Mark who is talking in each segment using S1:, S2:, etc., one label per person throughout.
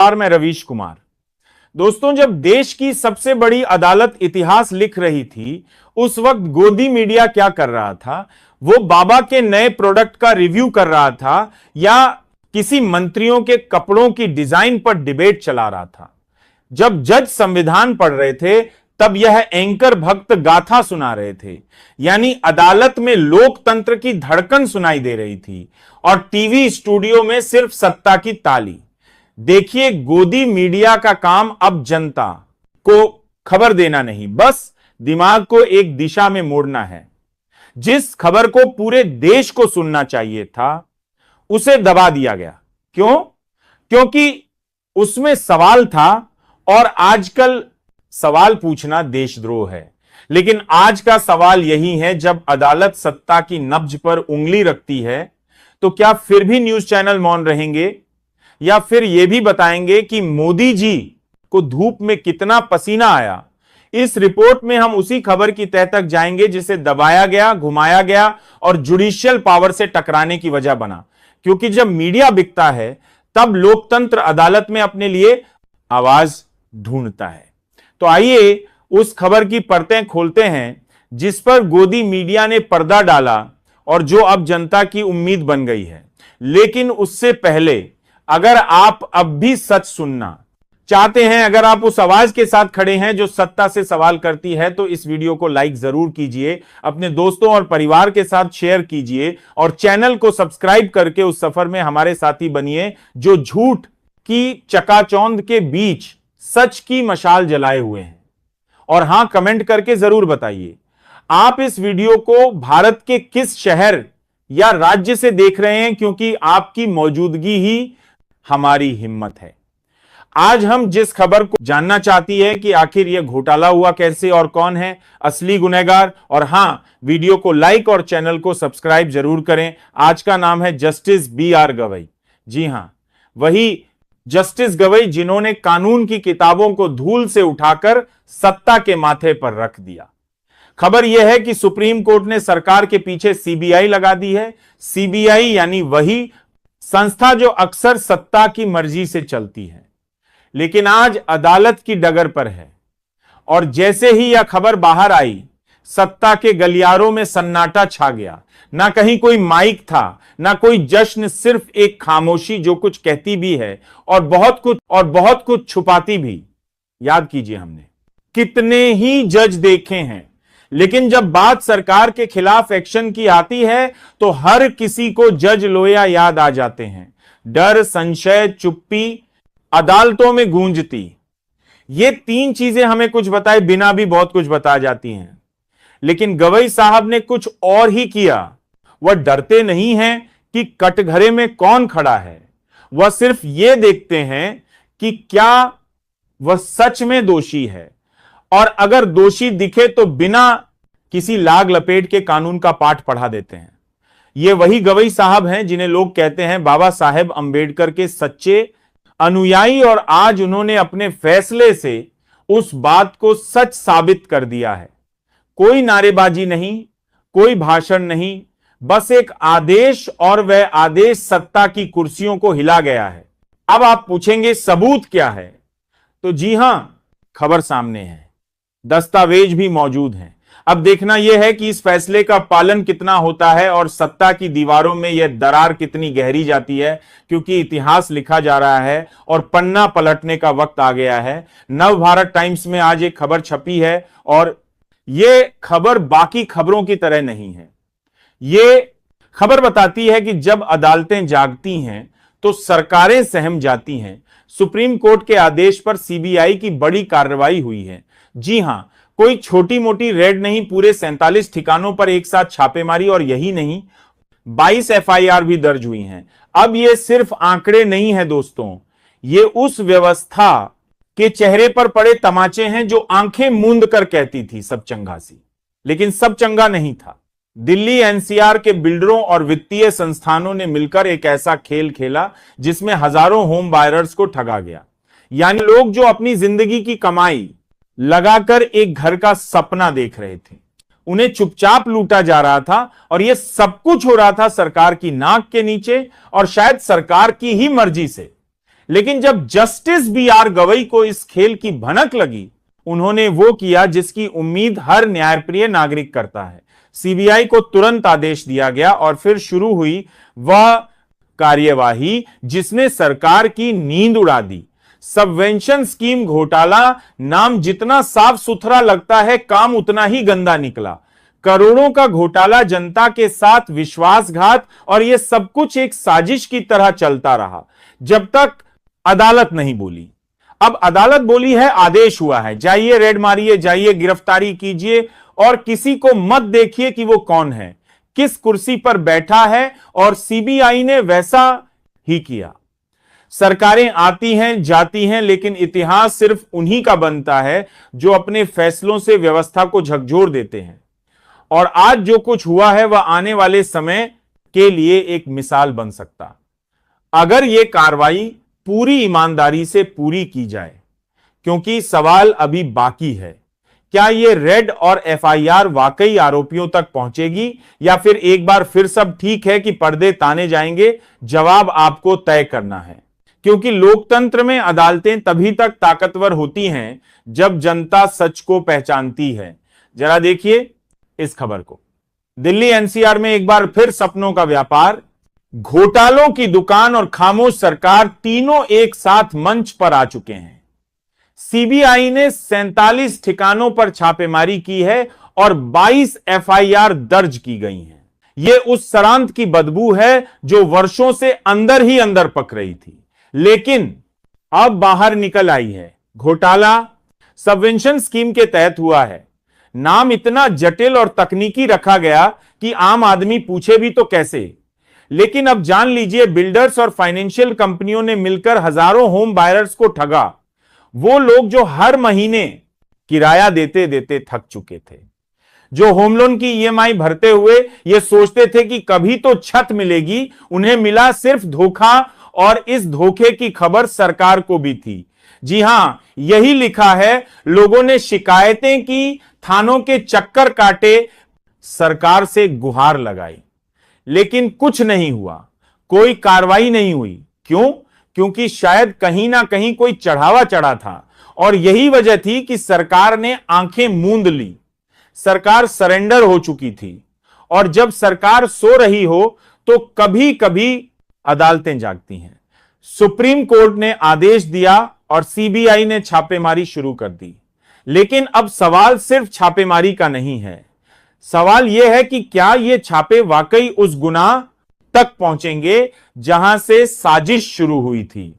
S1: मैं रवीश कुमार। दोस्तों, जब देश की सबसे बड़ी अदालत इतिहास लिख रही थी, उस वक्त गोदी मीडिया क्या कर रहा था? वो बाबा के नए प्रोडक्ट का रिव्यू कर रहा था या किसी मंत्रियों के कपड़ों की डिजाइन पर डिबेट चला रहा था? जब जज संविधान पढ़ रहे थे, तब यह एंकर भक्त गाथा सुना रहे थे। यानी अदालत में लोकतंत्र की धड़कन सुनाई दे रही थी और टीवी स्टूडियो में सिर्फ सत्ता की ताली। देखिए, गोदी मीडिया का काम अब जनता को खबर देना नहीं, बस दिमाग को एक दिशा में मोड़ना है। जिस खबर को पूरे देश को सुनना चाहिए था, उसे दबा दिया गया। क्यों? क्योंकि उसमें सवाल था, और आजकल सवाल पूछना देशद्रोह है। लेकिन आज का सवाल यही है, जब अदालत सत्ता की नब्ज पर उंगली रखती है, तो क्या फिर भी न्यूज चैनल मौन रहेंगे, या फिर यह भी बताएंगे कि मोदी जी को धूप में कितना पसीना आया? इस रिपोर्ट में हम उसी खबर की तह तक जाएंगे जिसे दबाया गया, घुमाया गया और जुडिशियल पावर से टकराने की वजह बना। क्योंकि जब मीडिया बिकता है, तब लोकतंत्र अदालत में अपने लिए आवाज ढूंढता है। तो आइए उस खबर की परतें खोलते हैं जिस पर गोदी मीडिया ने पर्दा डाला और जो अब जनता की उम्मीद बन गई है। लेकिन उससे पहले, अगर आप अब भी सच सुनना चाहते हैं, अगर आप उस आवाज के साथ खड़े हैं जो सत्ता से सवाल करती है, तो इस वीडियो को लाइक जरूर कीजिए, अपने दोस्तों और परिवार के साथ शेयर कीजिए और चैनल को सब्सक्राइब करके उस सफर में हमारे साथी बनिए जो झूठ की चकाचौंध के बीच सच की मशाल जलाए हुए हैं। और हां, कमेंट करके जरूर बताइए आप इस वीडियो को भारत के किस शहर या राज्य से देख रहे हैं, क्योंकि आपकी मौजूदगी ही हमारी हिम्मत है। आज हम जिस खबर को जानना चाहती है कि आखिर यह घोटाला हुआ कैसे और कौन है असली गुनहगार। और हां, वीडियो को लाइक और चैनल को सब्सक्राइब जरूर करें। आज का नाम है जस्टिस BR गवई। जी हां, वही जस्टिस गवई जिन्होंने कानून की किताबों को धूल से उठाकर सत्ता के माथे पर रख दिया। खबर यह है कि सुप्रीम कोर्ट ने सरकार के पीछे CBI लगा दी है। CBI यानी वही संस्था जो अक्सर सत्ता की मर्जी से चलती है, लेकिन आज अदालत की डगर पर है। और जैसे ही यह खबर बाहर आई, सत्ता के गलियारों में सन्नाटा छा गया। ना कहीं कोई माइक था, ना कोई जश्न, सिर्फ एक खामोशी जो कुछ कहती भी है और बहुत कुछ छुपाती भी। याद कीजिए, हमने कितने ही जज देखे हैं, लेकिन जब बात सरकार के खिलाफ एक्शन की आती है, तो हर किसी को जज लोया याद आ जाते हैं। डर, संशय, चुप्पी अदालतों में गूंजती। ये तीन चीजें हमें कुछ बताए बिना भी बहुत कुछ बता जाती हैं। लेकिन गवई साहब ने कुछ और ही किया। वह डरते नहीं हैं कि कटघरे में कौन खड़ा है, वह सिर्फ यह देखते हैं कि क्या वह सच में दोषी है, और अगर दोषी दिखे तो बिना किसी लाग लपेट के कानून का पाठ पढ़ा देते हैं। ये वही गवई साहब हैं जिन्हें लोग कहते हैं बाबा साहेब अंबेडकर के सच्चे अनुयायी, और आज उन्होंने अपने फैसले से उस बात को सच साबित कर दिया है। कोई नारेबाजी नहीं, कोई भाषण नहीं, बस एक आदेश, और वह आदेश सत्ता की कुर्सियों को हिला गया है। अब आप पूछेंगे सबूत क्या है? तो जी हां, खबर सामने है, दस्तावेज भी मौजूद हैं। अब देखना यह है कि इस फैसले का पालन कितना होता है और सत्ता की दीवारों में यह दरार कितनी गहरी जाती है, क्योंकि इतिहास लिखा जा रहा है और पन्ना पलटने का वक्त आ गया है। नवभारत टाइम्स में आज एक खबर छपी है, और यह खबर बाकी खबरों की तरह नहीं है। यह खबर बताती है कि जब अदालतें जागती हैं तो सरकारें सहम जाती हैं। सुप्रीम कोर्ट के आदेश पर CBI की बड़ी कार्रवाई हुई है। जी हां, कोई छोटी मोटी रेड नहीं, पूरे 47 ठिकानों पर एक साथ छापेमारी, और यही नहीं, 22 FIR भी दर्ज हुई हैं। अब ये सिर्फ आंकड़े नहीं है दोस्तों, ये उस व्यवस्था के चेहरे पर पड़े तमाचे हैं जो आंखें मूंद कर कहती थी सब चंगा सी, लेकिन सब चंगा नहीं था। दिल्ली NCR के बिल्डरों और वित्तीय संस्थानों ने मिलकर एक ऐसा खेल खेला जिसमें हजारों होम बायरर्स को ठगा गया। यानी लोग जो अपनी जिंदगी की कमाई लगाकर एक घर का सपना देख रहे थे, उन्हें चुपचाप लूटा जा रहा था, और यह सब कुछ हो रहा था सरकार की नाक के नीचे और शायद सरकार की ही मर्जी से। लेकिन जब जस्टिस बी.आर. गवई को इस खेल की भनक लगी, उन्होंने वो किया जिसकी उम्मीद हर न्यायप्रिय नागरिक करता है। सीबीआई को तुरंत आदेश दिया गया और फिर शुरू हुई वह कार्यवाही जिसने सरकार की नींद उड़ा दी। सबवेंशन स्कीम घोटाला नाम जितना साफ सुथरा लगता है, काम उतना ही गंदा निकला। करोड़ों का घोटाला, जनता के साथ विश्वासघात, और यह सब कुछ एक साजिश की तरह चलता रहा जब तक अदालत नहीं बोली। अब अदालत बोली है, आदेश हुआ है, जाइए रेड मारिए, जाइए गिरफ्तारी कीजिए और किसी को मत देखिए कि वो कौन है, किस कुर्सी पर बैठा है। और सीबीआई ने वैसा ही किया। सरकारें आती हैं जाती हैं, लेकिन इतिहास सिर्फ उन्हीं का बनता है जो अपने फैसलों से व्यवस्था को झकझोर देते हैं। और आज जो कुछ हुआ है वह आने वाले समय के लिए एक मिसाल बन सकता, अगर यह कार्रवाई पूरी ईमानदारी से पूरी की जाए। क्योंकि सवाल अभी बाकी है, क्या यह रेड और एफआईआर वाकई आरोपियों तक पहुंचेगी या फिर एक बार फिर सब ठीक है कि पर्दे ताने जाएंगे? जवाब आपको तय करना है, क्योंकि लोकतंत्र में अदालतें तभी तक ताकतवर होती हैं जब जनता सच को पहचानती है। जरा देखिए इस खबर को। दिल्ली एनसीआर में एक बार फिर सपनों का व्यापार, घोटालों की दुकान और खामोश सरकार तीनों एक साथ मंच पर आ चुके हैं। सीबीआई ने 47 ठिकानों पर छापेमारी की है और 22 एफआईआर दर्ज की गई हैं। यह उस सरांत की बदबू है जो वर्षों से अंदर ही अंदर पक रही थी, लेकिन अब बाहर निकल आई है। घोटाला सबवेंशन स्कीम के तहत हुआ है। नाम इतना जटिल और तकनीकी रखा गया कि आम आदमी पूछे भी तो कैसे। लेकिन अब जान लीजिए, बिल्डर्स और फाइनेंशियल कंपनियों ने मिलकर हजारों होम बायर्स को ठगा। वो लोग जो हर महीने किराया देते देते थक चुके थे, जो होम लोन की ईएमआई भरते हुए ये सोचते थे कि कभी तो छत मिलेगी, उन्हें मिला सिर्फ धोखा, और इस धोखे की खबर सरकार को भी थी। जी हां, यही लिखा है। लोगों ने शिकायतें की, थानों के चक्कर काटे, सरकार से गुहार लगाई, लेकिन कुछ नहीं हुआ, कोई कार्रवाई नहीं हुई। क्यों? क्योंकि शायद कहीं ना कहीं कोई चढ़ावा चढ़ा था, और यही वजह थी कि सरकार ने आंखें मूंद ली। सरकार सरेंडर हो चुकी थी, और जब सरकार सो रही हो तो कभी कभी अदालतें जागती हैं। सुप्रीम कोर्ट ने आदेश दिया और सीबीआई ने छापेमारी शुरू कर दी। लेकिन अब सवाल सिर्फ छापेमारी का नहीं है। सवाल यह है कि क्या ये छापे वाकई उस गुनाह तक पहुंचेंगे जहां से साजिश शुरू हुई थी।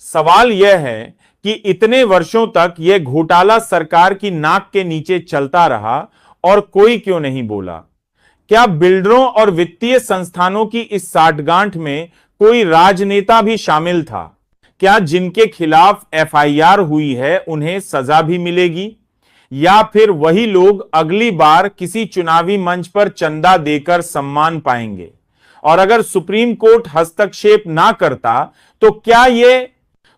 S1: सवाल यह है कि इतने वर्षों तक यह घोटाला सरकार की नाक के नीचे चलता रहा और कोई क्यों नहीं बोला? क्या बिल्डरों और वित्तीय संस्थानों की इस साठगांठ में कोई राजनेता भी शामिल था? क्या जिनके खिलाफ एफआईआर हुई है उन्हें सजा भी मिलेगी, या फिर वही लोग अगली बार किसी चुनावी मंच पर चंदा देकर सम्मान पाएंगे? और अगर सुप्रीम कोर्ट हस्तक्षेप ना करता तो क्या यह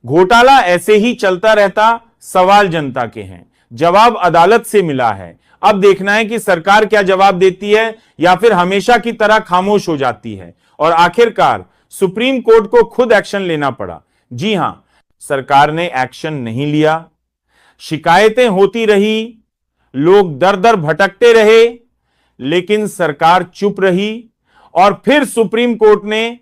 S1: घोटाला ऐसे ही चलता रहता? सवाल जनता के हैं, जवाब अदालत से मिला है। अब देखना है कि सरकार क्या जवाब देती है, या फिर हमेशा की तरह खामोश हो जाती है। और आखिरकार सुप्रीम कोर्ट को खुद एक्शन लेना पड़ा। जी हां, सरकार ने एक्शन नहीं लिया। शिकायतें होती रही, लोग दर दर भटकते रहे, लेकिन सरकार चुप रही। और फिर सुप्रीम कोर्ट ने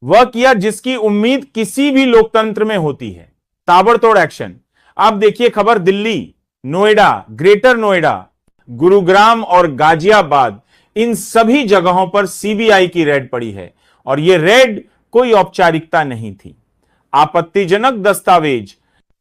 S1: वह किया जिसकी उम्मीद किसी भी लोकतंत्र में होती है, ताबड़तोड़ एक्शन। आप देखिए खबर, दिल्ली, नोएडा, ग्रेटर नोएडा, गुरुग्राम और गाजियाबाद, इन सभी जगहों पर सीबीआई की रेड पड़ी है। और यह रेड कोई औपचारिकता नहीं थी। आपत्तिजनक दस्तावेज,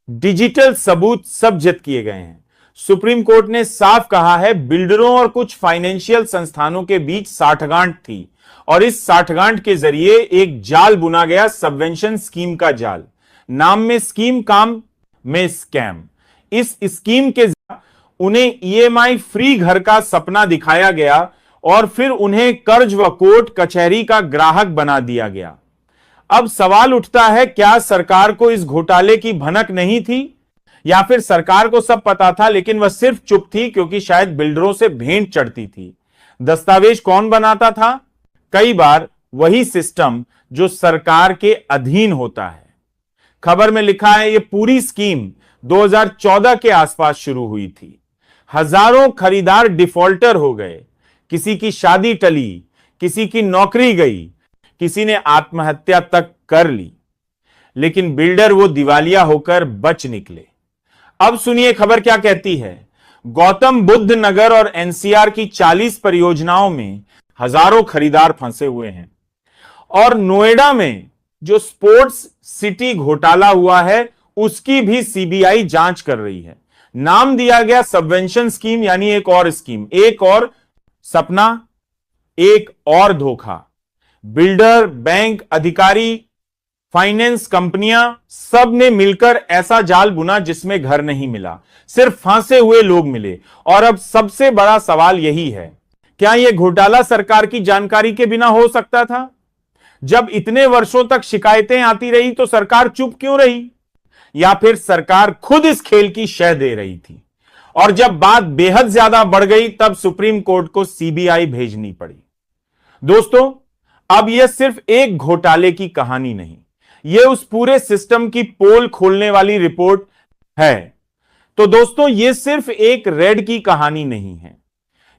S1: डिजिटल सबूत सब जब्त किए गए हैं। सुप्रीम कोर्ट ने साफ कहा है, बिल्डरों और कुछ फाइनेंशियल संस्थानों के बीच साठगांठ थी, और इस साठगांठ के जरिए एक जाल बुना गया, सबवेंशन स्कीम का जाल। नाम में स्कीम, काम में स्कैम। इस स्कीम के उन्हें ईएमआई फ्री घर का सपना दिखाया गया और फिर उन्हें कर्ज व कोर्ट कचहरी का ग्राहक बना दिया गया। अब सवाल उठता है, क्या सरकार को इस घोटाले की भनक नहीं थी, या फिर सरकार को सब पता था लेकिन वह सिर्फ चुप थी क्योंकि शायद बिल्डरों से भेंट चढ़ती थी? दस्तावेज कौन बनाता था? कई बार वही सिस्टम जो सरकार के अधीन होता है। खबर में लिखा है ये पूरी स्कीम 2014 के आसपास शुरू हुई थी। हजारों खरीदार डिफॉल्टर हो गए, किसी की शादी टली, किसी की नौकरी गई, किसी ने आत्महत्या तक कर ली, लेकिन बिल्डर वो दिवालिया होकर बच निकले। अब सुनिए खबर क्या कहती है। गौतम बुद्ध नगर और एनसीआर की 40 परियोजनाओं में हजारों खरीदार फंसे हुए हैं। और नोएडा में जो स्पोर्ट्स सिटी घोटाला हुआ है उसकी भी सीबीआई जांच कर रही है। नाम दिया गया सबवेंशन स्कीम, यानी एक और स्कीम, एक और सपना, एक और धोखा। बिल्डर, बैंक अधिकारी, फाइनेंस कंपनियां सब ने मिलकर ऐसा जाल बुना जिसमें घर नहीं मिला, सिर्फ फांसे हुए लोग मिले। और अब सबसे बड़ा सवाल यही है, क्या यह घोटाला सरकार की जानकारी के बिना हो सकता था? जब इतने वर्षों तक शिकायतें आती रही तो सरकार चुप क्यों रही? या फिर सरकार खुद इस खेल की शह दे रही थी? और जब बात बेहद ज्यादा बढ़ गई तब सुप्रीम कोर्ट को सीबीआई भेजनी पड़ी। दोस्तों, अब यह सिर्फ एक घोटाले की कहानी नहीं, यह उस पूरे सिस्टम की पोल खोलने वाली रिपोर्ट है। तो दोस्तों, यह सिर्फ एक रेड की कहानी नहीं है,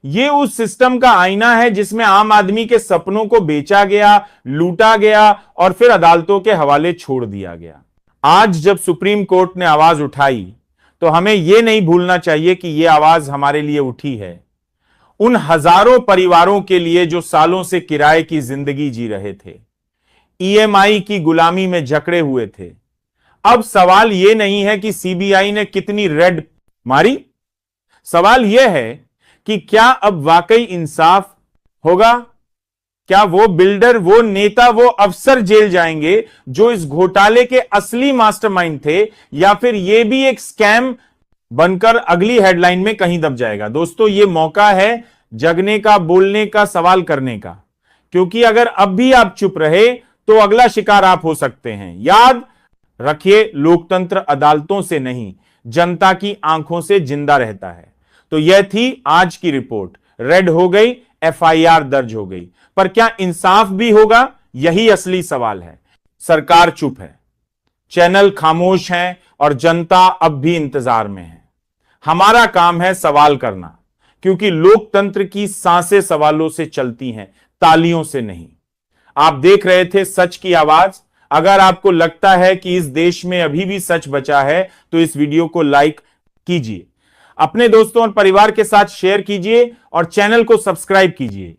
S1: यह उस सिस्टम का आईना है जिसमें आम आदमी के सपनों को बेचा गया, लूटा गया और फिर अदालतों के हवाले छोड़ दिया गया। आज जब सुप्रीम कोर्ट ने आवाज उठाई तो हमें यह नहीं भूलना चाहिए कि यह आवाज हमारे लिए उठी है उन हजारों परिवारों के लिए जो सालों से किराए की जिंदगी जी रहे थे, ईएमआई की गुलामी में जकड़े हुए थे। अब सवाल यह नहीं है कि सीबीआई ने कितनी रेड मारी, सवाल यह है कि क्या अब वाकई इंसाफ होगा? क्या वो बिल्डर, वो नेता, वो अफसर जेल जाएंगे जो इस घोटाले के असली मास्टरमाइंड थे, या फिर यह भी एक स्कैम बनकर अगली हेडलाइन में कहीं दब जाएगा? दोस्तों, यह मौका है जगने का, बोलने का, सवाल करने का, क्योंकि अगर अब भी आप चुप रहे तो अगला शिकार आप हो सकते हैं। याद रखिए, लोकतंत्र अदालतों से नहीं, जनता की आंखों से जिंदा रहता है। तो यह थी आज की रिपोर्ट। रेड हो गई, एफआईआर दर्ज हो गई, पर क्या इंसाफ भी होगा? यही असली सवाल है। सरकार चुप है, चैनल खामोश हैं और जनता अब भी इंतजार में है। हमारा काम है सवाल करना, क्योंकि लोकतंत्र की सांसें सवालों से चलती हैं, तालियों से नहीं। आप देख रहे थे सच की आवाज। अगर आपको लगता है कि इस देश में अभी भी सच बचा है तो इस वीडियो को लाइक कीजिए, अपने दोस्तों और परिवार के साथ शेयर कीजिए और चैनल को सब्सक्राइब कीजिए।